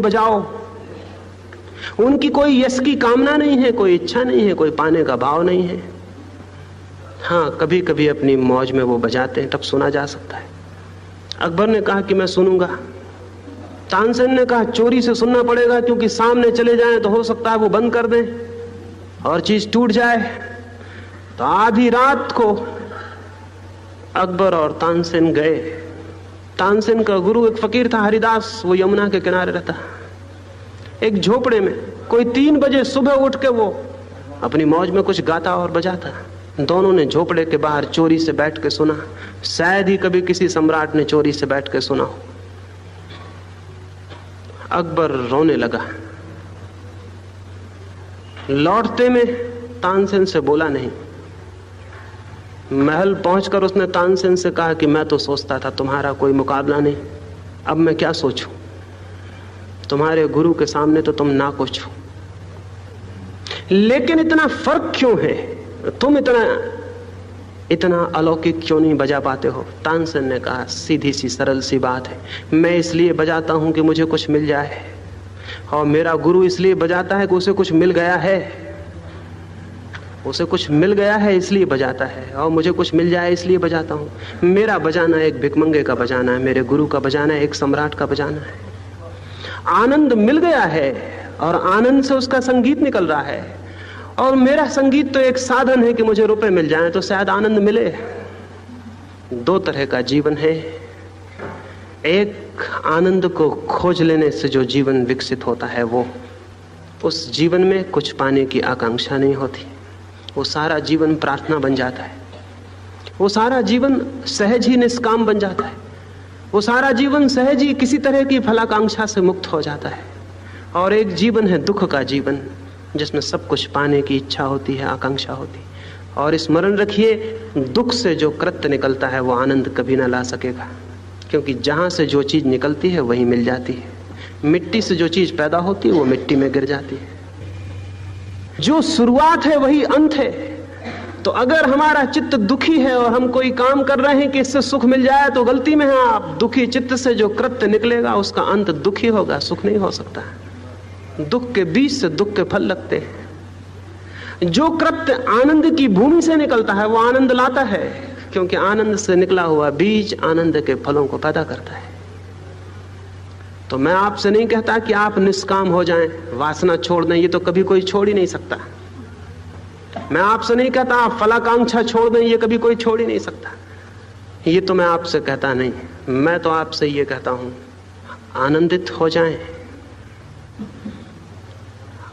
बजाओ। उनकी कोई यश की कामना नहीं है, कोई इच्छा नहीं है, कोई पाने का भाव नहीं है। हाँ, कभी कभी अपनी मौज में वो बजाते हैं, तब सुना जा सकता है। अकबर ने कहा कि मैं सुनूंगा। तानसेन ने कहा चोरी से सुनना पड़ेगा, क्योंकि सामने चले जाएं तो हो सकता है वो बंद कर दें और चीज टूट जाए। तो आधी रात को अकबर और तानसेन गए। तानसेन का गुरु एक फकीर था, हरिदास, वो यमुना के किनारे रहता, एक झोपड़े में। कोई 3 बजे सुबह उठ के वो अपनी मौज में कुछ गाता और बजाता। दोनों ने झोपड़े के बाहर चोरी से बैठ के सुना। शायद ही कभी किसी सम्राट ने चोरी से बैठ के सुना हो। अकबर रोने लगा। लौटते में तानसेन से बोला नहीं। महल पहुंचकर उसने तानसेन से कहा कि मैं तो सोचता था तुम्हारा कोई मुकाबला नहीं, अब मैं क्या सोचूं, तुम्हारे गुरु के सामने तो तुम ना कुछ हो, लेकिन इतना फर्क क्यों है, तुम इतना अलौकिक क्यों नहीं बजा पाते हो? तानसेन ने कहा सीधी सी सरल सी बात है, मैं इसलिए बजाता हूं कि मुझे कुछ मिल जाए, और मेरा गुरु इसलिए बजाता है कि उसे कुछ मिल गया है, उसे कुछ मिल गया है इसलिए बजाता है, और मुझे कुछ मिल जाए इसलिए बजाता हूं। मेरा बजाना एक भिखमंगे का बजाना है, मेरे गुरु का बजाना एक सम्राट का बजाना है। आनंद मिल गया है और आनंद से उसका संगीत निकल रहा है, और मेरा संगीत तो एक साधन है कि मुझे रुपए मिल जाएं तो शायद आनंद मिले। 2 तरह का जीवन है। एक आनंद को खोज लेने से जो जीवन विकसित होता है, वो उस जीवन में कुछ पाने की आकांक्षा नहीं होती, वो सारा जीवन प्रार्थना बन जाता है, वो सारा जीवन सहज ही निष्काम बन जाता है, वो सारा जीवन सहज ही किसी तरह की फलाकांक्षा से मुक्त हो जाता है। और एक जीवन है दुख का जीवन, जिसमें सब कुछ पाने की इच्छा होती है, आकांक्षा होती है। और स्मरण रखिए, दुख से जो कृत्य निकलता है वो आनंद कभी ना ला सकेगा, क्योंकि जहां से जो चीज निकलती है वही मिल जाती है। मिट्टी से जो चीज पैदा होती है वो मिट्टी में गिर जाती है। जो शुरुआत है वही अंत है। तो अगर हमारा चित्त दुखी है और हम कोई काम कर रहे हैं कि इससे सुख मिल जाए, तो गलती में है आप। दुखी चित्त से जो कृत्य निकलेगा उसका अंत दुखी होगा, सुख नहीं हो सकता। दुख के बीज से दुख के फल लगते हैं। जो कृत्य आनंद की भूमि से निकलता है वो आनंद लाता है, क्योंकि आनंद से निकला हुआ बीज आनंद के फलों को पैदा करता है। तो मैं आपसे नहीं कहता कि आप निष्काम हो जाएं, वासना छोड़ दें, ये तो कभी कोई छोड़ ही नहीं सकता। मैं आपसे नहीं कहता आप फलाकांक्षा छोड़ दें, ये कभी कोई छोड़ ही नहीं सकता। ये तो मैं आपसे कहता नहीं, मैं तो आपसे ये कहता हूं आनंदित हो जाएं।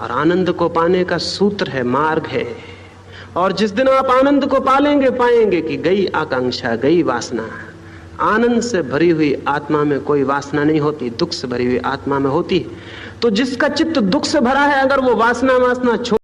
और आनंद को पाने का सूत्र है, मार्ग है। और जिस दिन आप आनंद को पालेंगे, पाएंगे कि गई आकांक्षा, गई वासना। आनंद से भरी हुई आत्मा में कोई वासना नहीं होती, दुख से भरी हुई आत्मा में होती है। तो जिसका चित्त दुख से भरा है, अगर वो वासना छोड़